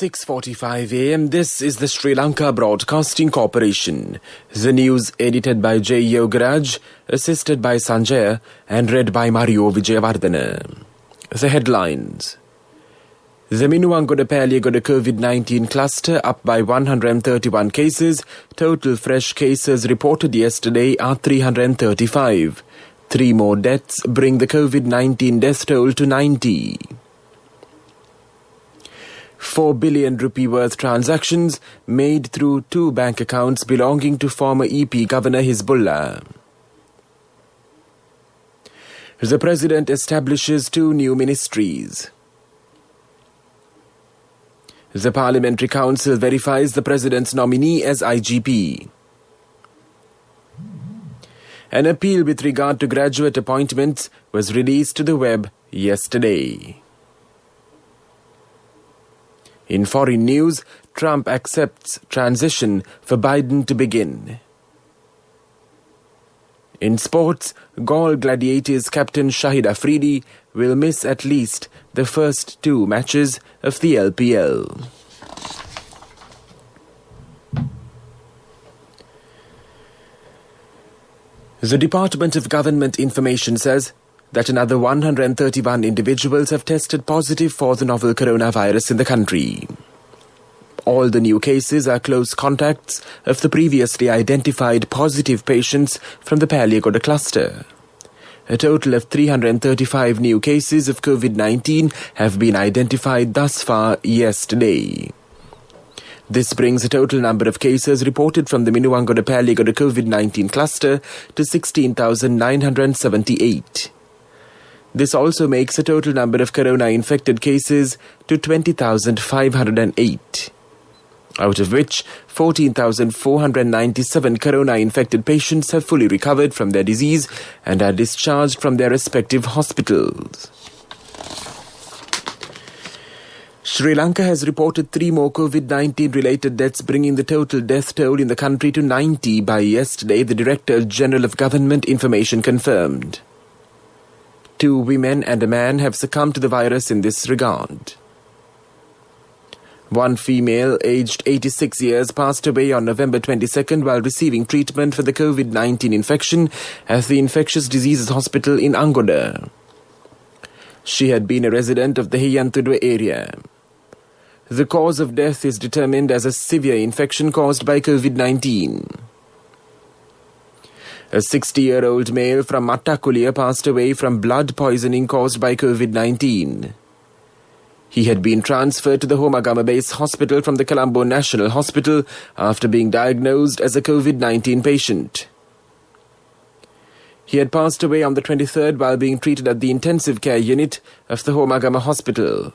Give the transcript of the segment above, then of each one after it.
6:45 a.m. This is the Sri Lanka Broadcasting Corporation. The news edited by J. Yogaraj, assisted by Sanjaya, and read by Mario Vijayavardhana. The headlines. The Minuwangoda-Palyagoda COVID-19 cluster up by 131 cases. Total fresh cases reported yesterday are 335. 3 more deaths bring the COVID-19 death toll to 90. 4 billion rupee worth transactions made through 2 bank accounts belonging to former EP Governor Hizbullah. The President establishes 2 new ministries. The Parliamentary Council verifies the President's nominee as IGP. An appeal with regard to graduate appointments was released to the web yesterday. In foreign news, Trump accepts transition for Biden to begin. In sports, Gaul Gladiators captain Shahid Afridi will miss at least the first 2 matches of the LPL. The Department of Government Information says that another 131 individuals have tested positive for the novel coronavirus in the country. All the new cases are close contacts of the previously identified positive patients from the Palyagoda cluster. A total of 335 new cases of COVID-19 have been identified thus far yesterday. This brings the total number of cases reported from the Minuwangoda-Palyagoda COVID-19 cluster to 16,978. This also makes the total number of corona-infected cases to 20,508, out of which 14,497 corona-infected patients have fully recovered from their disease and are discharged from their respective hospitals. Sri Lanka has reported 3 more COVID-19 related deaths, bringing the total death toll in the country to 90 by yesterday, the Director General of Government Information confirmed. 2 women and a man have succumbed to the virus in this regard. 1 female, aged 86 years, passed away on November 22nd while receiving treatment for the COVID-19 infection at the Infectious Diseases Hospital in Angoda. She had been a resident of the Hiyantudwa area. The cause of death is determined as a severe infection caused by COVID-19. A 60-year-old male from Mattakulia passed away from blood poisoning caused by COVID-19. He had been transferred to the Homagama Base Hospital from the Colombo National Hospital after being diagnosed as a COVID-19 patient. He had passed away on the 23rd while being treated at the intensive care unit of the Homagama Hospital.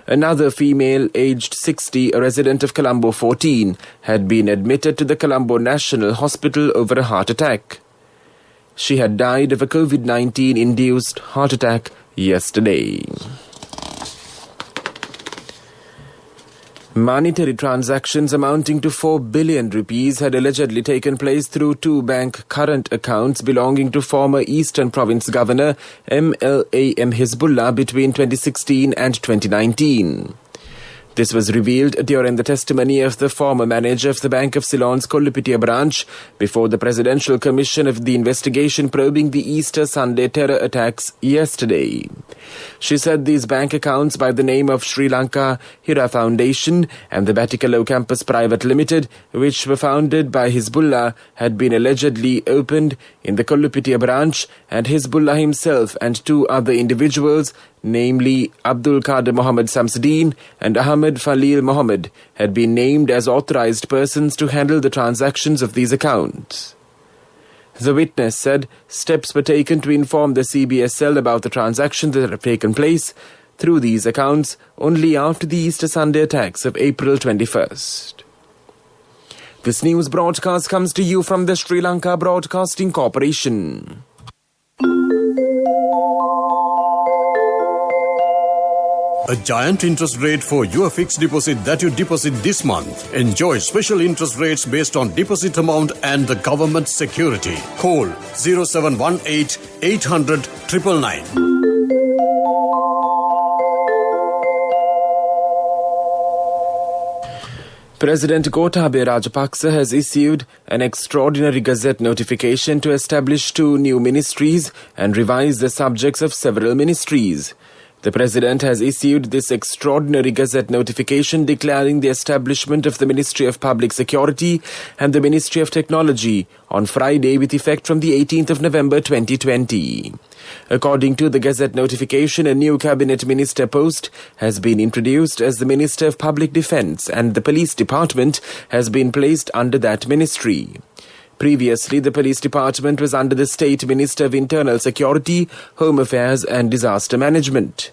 Another female, aged 60, a resident of Colombo 14, had been admitted to the Colombo National Hospital over a heart attack. She had died of a COVID-19-induced heart attack yesterday. Monetary transactions amounting to 4 billion rupees had allegedly taken place through 2 bank current accounts belonging to former Eastern Province Governor MLAM Hizbullah between 2016 and 2019. This was revealed during the testimony of the former manager of the Bank of Ceylon's Kollupitiya branch before the Presidential Commission of the investigation probing the Easter Sunday terror attacks yesterday. She said these bank accounts by the name of Sri Lanka Hira Foundation and the Batikalo Campus Private Limited, which were founded by Hizbullah, had been allegedly opened in the Kollupitiya branch, and Hizbullah himself and 2 other individuals, namely Abdul Qadir Mohammed Samsuddin and Ahmed Falil Mohammed, had been named as authorized persons to handle the transactions of these accounts. The witness said steps were taken to inform the CBSL about the transactions that have taken place through these accounts only after the Easter Sunday attacks of April 21st. This news broadcast comes to you from the Sri Lanka Broadcasting Corporation. A giant interest rate for your fixed deposit that you deposit this month. Enjoy special interest rates based on deposit amount and the government security. Call 0718 800 999. President Gotabaya Rajapaksa has issued an extraordinary gazette notification to establish 2 new ministries and revise the subjects of several ministries. The President has issued this extraordinary gazette notification declaring the establishment of the Ministry of Public Security and the Ministry of Technology on Friday with effect from the 18th of November 2020. According to the gazette notification, a new cabinet minister post has been introduced as the Minister of Public Defence, and the Police Department has been placed under that ministry. Previously, the Police Department was under the State Minister of Internal Security, Home Affairs and Disaster Management.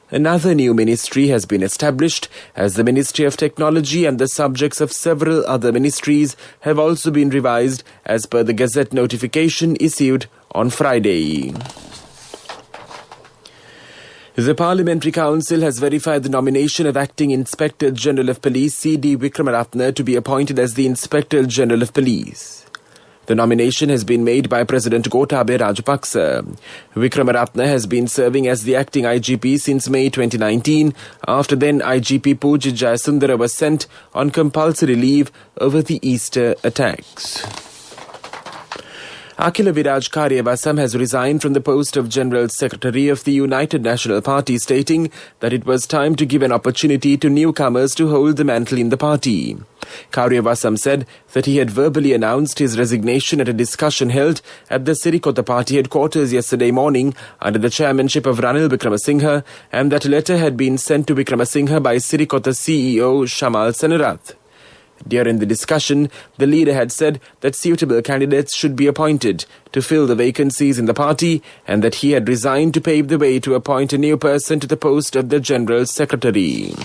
Another new ministry has been established as the Ministry of Technology, and the subjects of several other ministries have also been revised as per the gazette notification issued on Friday. The Parliamentary Council has verified the nomination of Acting Inspector General of Police C.D. Wickramaratne to be appointed as the Inspector General of Police. The nomination has been made by President Gotabaya Rajapaksa. Wickramaratne has been serving as the acting IGP since May 2019, after then IGP Pujit Jayasundara was sent on compulsory leave over the Easter attacks. Akhila Viraj Karyavasam has resigned from the post of General Secretary of the United National Party, stating that it was time to give an opportunity to newcomers to hold the mantle in the party. Karyavasam said that he had verbally announced his resignation at a discussion held at the Sirikota party headquarters yesterday morning under the chairmanship of Ranil Wickramasinghe, and that a letter had been sent to Wickramasinghe by Sirikota CEO Shamal Senarath. During the discussion, the leader had said that suitable candidates should be appointed to fill the vacancies in the party, and that he had resigned to pave the way to appoint a new person to the post of the General Secretary.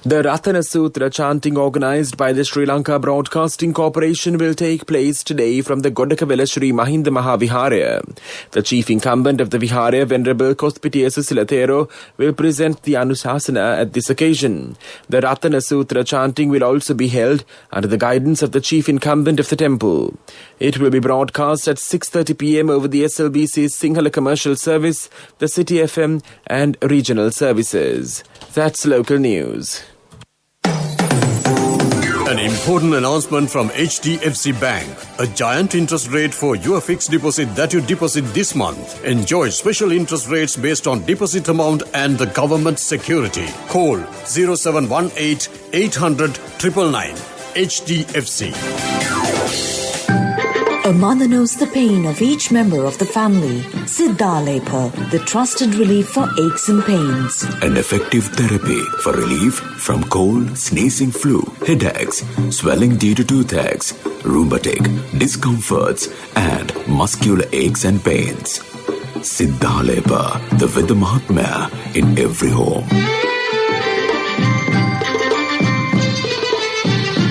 The Ratana Sutra chanting organised by the Sri Lanka Broadcasting Corporation will take place today from the Godakavela Sri Mahinda Mahaviharaya. The chief incumbent of the Viharaya, Venerable Kothpitiya Susila Thero, will present the Anusasana at this occasion. The Ratana Sutra chanting will also be held under the guidance of the chief incumbent of the temple. It will be broadcast at 6:30 p.m. over the SLBC's Sinhala commercial service, the City FM and regional services. That's local news. An important announcement from HDFC Bank. A giant interest rate for your fixed deposit that you deposit this month. Enjoy special interest rates based on deposit amount and the government security. Call 0718 800 999. HDFC. A mother knows the pain of each member of the family. Siddhalepa, the trusted relief for aches and pains. An effective therapy for relief from cold, sneezing, flu, headaches, swelling due to toothaches, rheumatic, discomforts, and muscular aches and pains. Siddhalepa, the Veda Mahatmya in every home.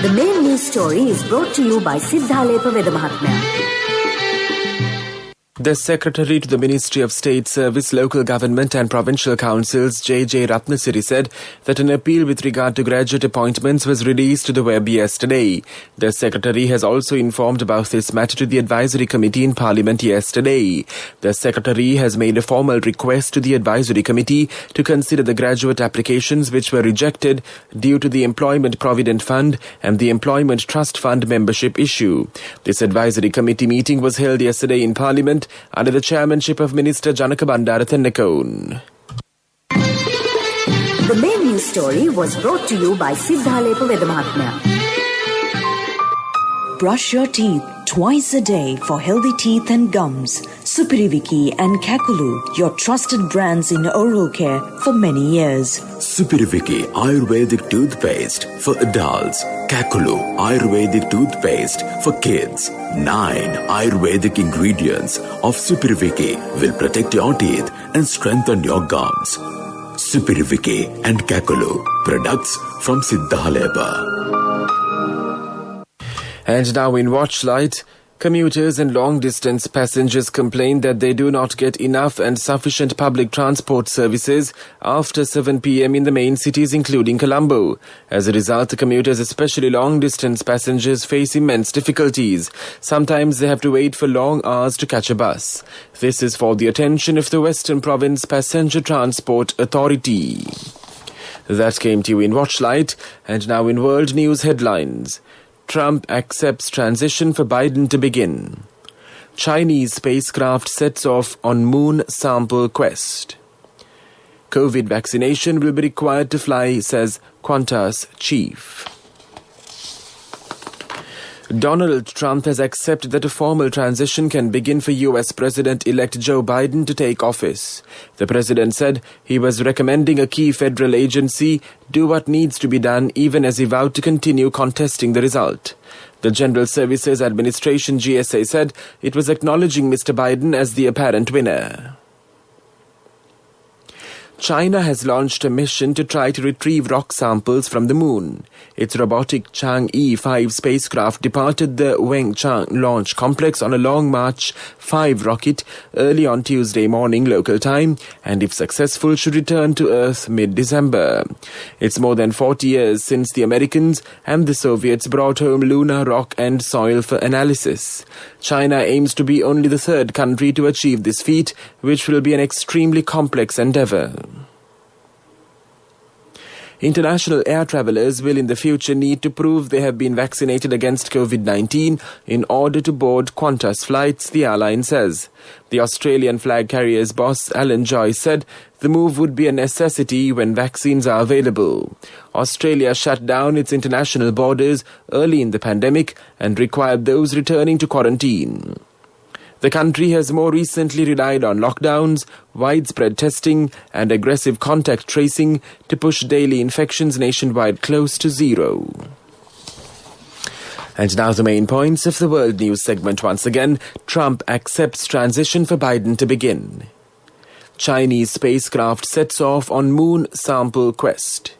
The main news story is brought to you by Siddhalepa Veda Mahatmya. The Secretary to the Ministry of State Service, Local Government and Provincial Councils, J.J. Ratnasiri, said that an appeal with regard to graduate appointments was released to the web yesterday. The Secretary has also informed about this matter to the Advisory Committee in Parliament yesterday. The Secretary has made a formal request to the Advisory Committee to consider the graduate applications which were rejected due to the Employment Provident Fund and the Employment Trust Fund membership issue. This Advisory Committee meeting was held yesterday in Parliament under the chairmanship of Minister Janaka Bandara Thennakoon. The main news story was brought to you by Siddhalepa Veda Mahatmya. Brush your teeth twice a day for healthy teeth and gums. Supiriviki and Kakulu, your trusted brands in oral care for many years. Supiriviki Ayurvedic toothpaste for adults. Kakulu Ayurvedic toothpaste for kids. 9 Ayurvedic ingredients of Supiriviki will protect your teeth and strengthen your gums. Supiriviki and Kakulu, products from Siddhalepa. And now in Watchlight, commuters and long-distance passengers complain that they do not get enough and sufficient public transport services after 7 p.m. in the main cities including Colombo. As a result, the commuters, especially long-distance passengers, face immense difficulties. Sometimes they have to wait for long hours to catch a bus. This is for the attention of the Western Province Passenger Transport Authority. That came to you in Watchlight, and now in World News headlines. Trump accepts transition for Biden to begin. Chinese spacecraft sets off on moon sample quest. COVID vaccination will be required to fly, says Qantas chief. Donald Trump has accepted that a formal transition can begin for U.S. President-elect Joe Biden to take office. The president said he was recommending a key federal agency do what needs to be done, even as he vowed to continue contesting the result. The General Services Administration GSA said it was acknowledging Mr. Biden as the apparent winner. China has launched a mission to try to retrieve rock samples from the moon. Its robotic Chang'e 5 spacecraft departed the Wenchang launch complex on a Long March 5 rocket early on Tuesday morning local time, and if successful should return to Earth mid-December. It's more than 40 years since the Americans and the Soviets brought home lunar rock and soil for analysis. China aims to be only the third country to achieve this feat, which will be an extremely complex endeavor. International air travelers will in the future need to prove they have been vaccinated against COVID-19 in order to board Qantas flights, the airline says. The Australian flag carrier's boss, Alan Joyce, said the move would be a necessity when vaccines are available. Australia shut down its international borders early in the pandemic and required those returning to quarantine. The country has more recently relied on lockdowns, widespread testing, and aggressive contact tracing to push daily infections nationwide close to zero. And now the main points of the World News segment once again. Trump accepts transition for Biden to begin. Chinese spacecraft sets off on moon sample quest.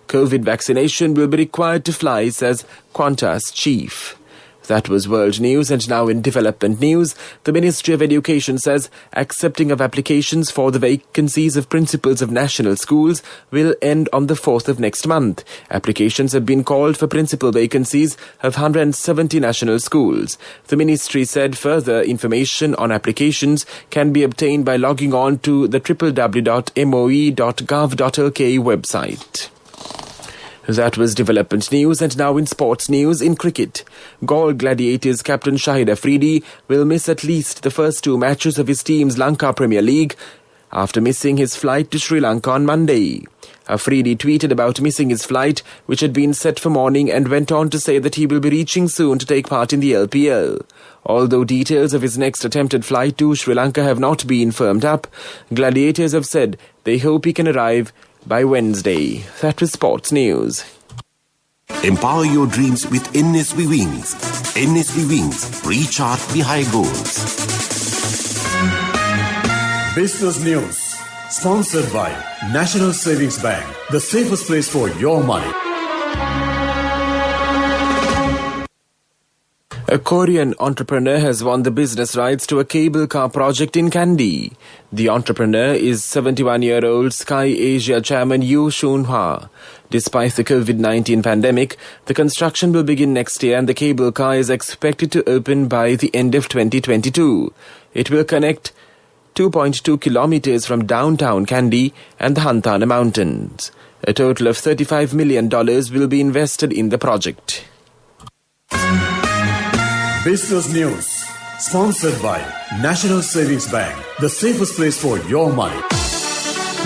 COVID vaccination will be required to fly, says Qantas chief. That was World News, and now in development news, the Ministry of Education says accepting of applications for the vacancies of principals of national schools will end on the 4th of next month. Applications have been called for principal vacancies of 170 national schools. The ministry said further information on applications can be obtained by logging on to the www.moe.gov.lk website. That was development news, and now in sports news. In cricket, Galle Gladiators captain Shahid Afridi will miss at least the first two matches of his team's Lanka Premier League after missing his flight to Sri Lanka on Monday. Afridi tweeted about missing his flight, which had been set for morning, and went on to say that he will be reaching soon to take part in the LPL. Although details of his next attempted flight to Sri Lanka have not been firmed up, Gladiators have said they hope he can arrive by Wednesday. That was sports news. Empower your dreams with NSV Wings. NSV Wings. Recharge the high goals. Business News. Sponsored by National Savings Bank. The safest place for your money. A Korean entrepreneur has won the business rights to a cable car project in Kandy. The entrepreneur is 71-year-old Sky Asia chairman Yoo Shun-hwa. Despite the COVID-19 pandemic, the construction will begin next year and the cable car is expected to open by the end of 2022. It will connect 2.2 kilometers from downtown Kandy and the Hantana Mountains. A total of $35 million will be invested in the project. Business News. Sponsored by National Savings Bank. The safest place for your money.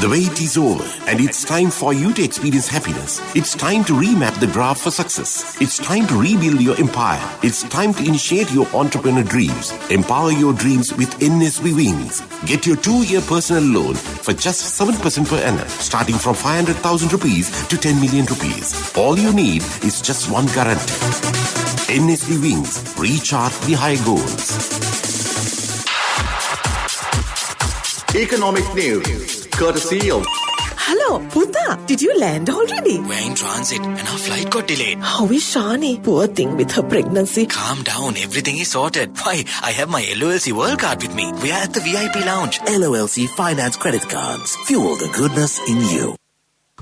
The wait is over, and it's time for you to experience happiness. It's time to remap the graph for success. It's time to rebuild your empire. It's time to initiate your entrepreneur dreams. Empower your dreams with NSV Wings. Get your 2-year personal loan for just 7% per annum, starting from 500,000 rupees to 10 million rupees. All you need is just one guarantee. NSV Wings. Recharge the high goals. Economic news, courtesy of... Hello, Puta. Did you land already? We're in transit and our flight got delayed. How is Shani? Poor thing with her pregnancy. Calm down, everything is sorted. Why, I have my LOLC World Card with me. We are at the VIP lounge. LOLC Finance Credit Cards. Fuel the goodness in you.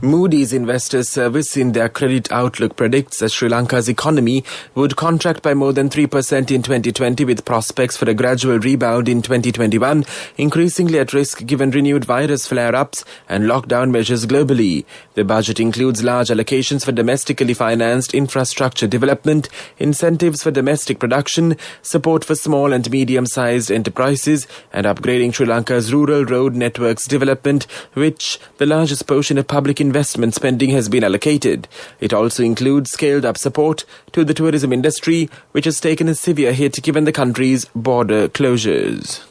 Moody's Investors Service in their credit outlook predicts that Sri Lanka's economy would contract by more than 3% in 2020 with prospects for a gradual rebound in 2021, increasingly at risk given renewed virus flare-ups and lockdown measures globally. The budget includes large allocations for domestically financed infrastructure development, incentives for domestic production, support for small and medium-sized enterprises, and upgrading Sri Lanka's rural road networks development, which the largest portion of public investment spending has been allocated. It also includes scaled-up support to the tourism industry, which has taken a severe hit given the country's border closures.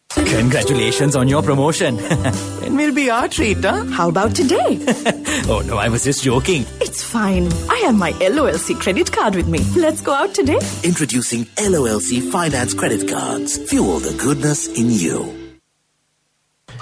Congratulations on your promotion. It will be our treat, huh? How about today? Oh no, I was just joking. It's fine. I have my LOLC credit card with me. Let's go out today. Introducing LOLC Finance Credit Cards. Fuel the goodness in you.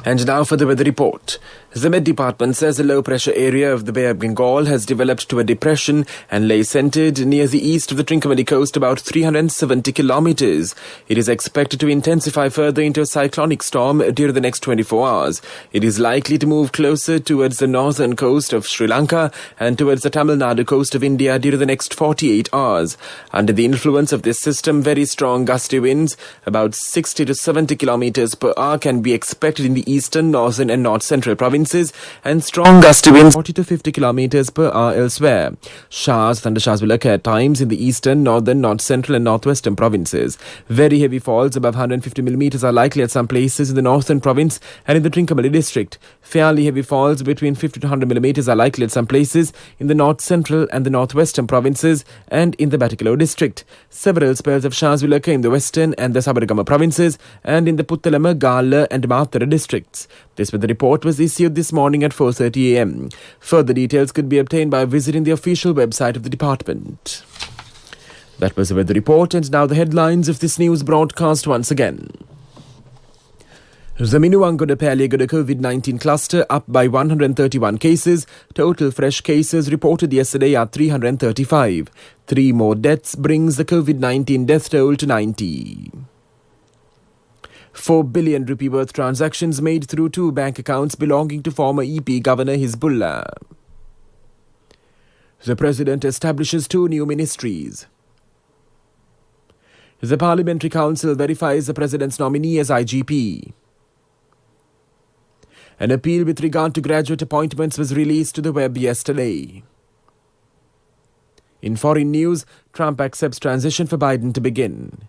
And now for the weather report. The Met Department says the low-pressure area of the Bay of Bengal has developed to a depression and lays centered near the east of the Trincomalee coast about 370 kilometers. It is expected to intensify further into a cyclonic storm during the next 24 hours. It is likely to move closer towards the northern coast of Sri Lanka and towards the Tamil Nadu coast of India during the next 48 hours. Under the influence of this system, very strong gusty winds, about 60 to 70 kilometers per hour, can be expected in the eastern, northern and north-central provinces, and strong gusty winds 40 to 50 kilometers per hour elsewhere. Thundershowers will occur at times in the eastern, northern, north-central and northwestern provinces. Very heavy falls above 150 millimeters are likely at some places in the northern province and in the Trincomalee district. Fairly heavy falls between 50 to 100 millimeters are likely at some places in the north-central and the northwestern provinces and in the Batticaloa district. Several spells of showers will occur in the western and the Sabaragama provinces and in the Puttalama, Gala and Matara districts. This weather report was issued this morning at 4:30 a.m. Further details could be obtained by visiting the official website of the department. That was the weather report, and now the headlines of this news broadcast once again. The Minuwangoda Paliagoda COVID-19 cluster up by 131 cases. Total fresh cases reported yesterday are 335. 3 more deaths brings the COVID-19 death toll to 90. 4 billion rupee worth transactions made through 2 bank accounts belonging to former EP Governor Hizbullah. The President establishes 2 new ministries. The Parliamentary Council verifies the President's nominee as IGP. An appeal with regard to graduate appointments was released to the web yesterday. In foreign news, Trump accepts transition for Biden to begin.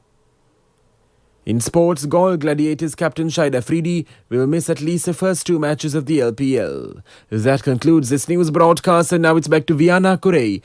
In sports, Gaul Gladiators captain Shahid Afridi will miss at least the first 2 matches of the LPL. That concludes this news broadcast, and now it's back to Viana Kurei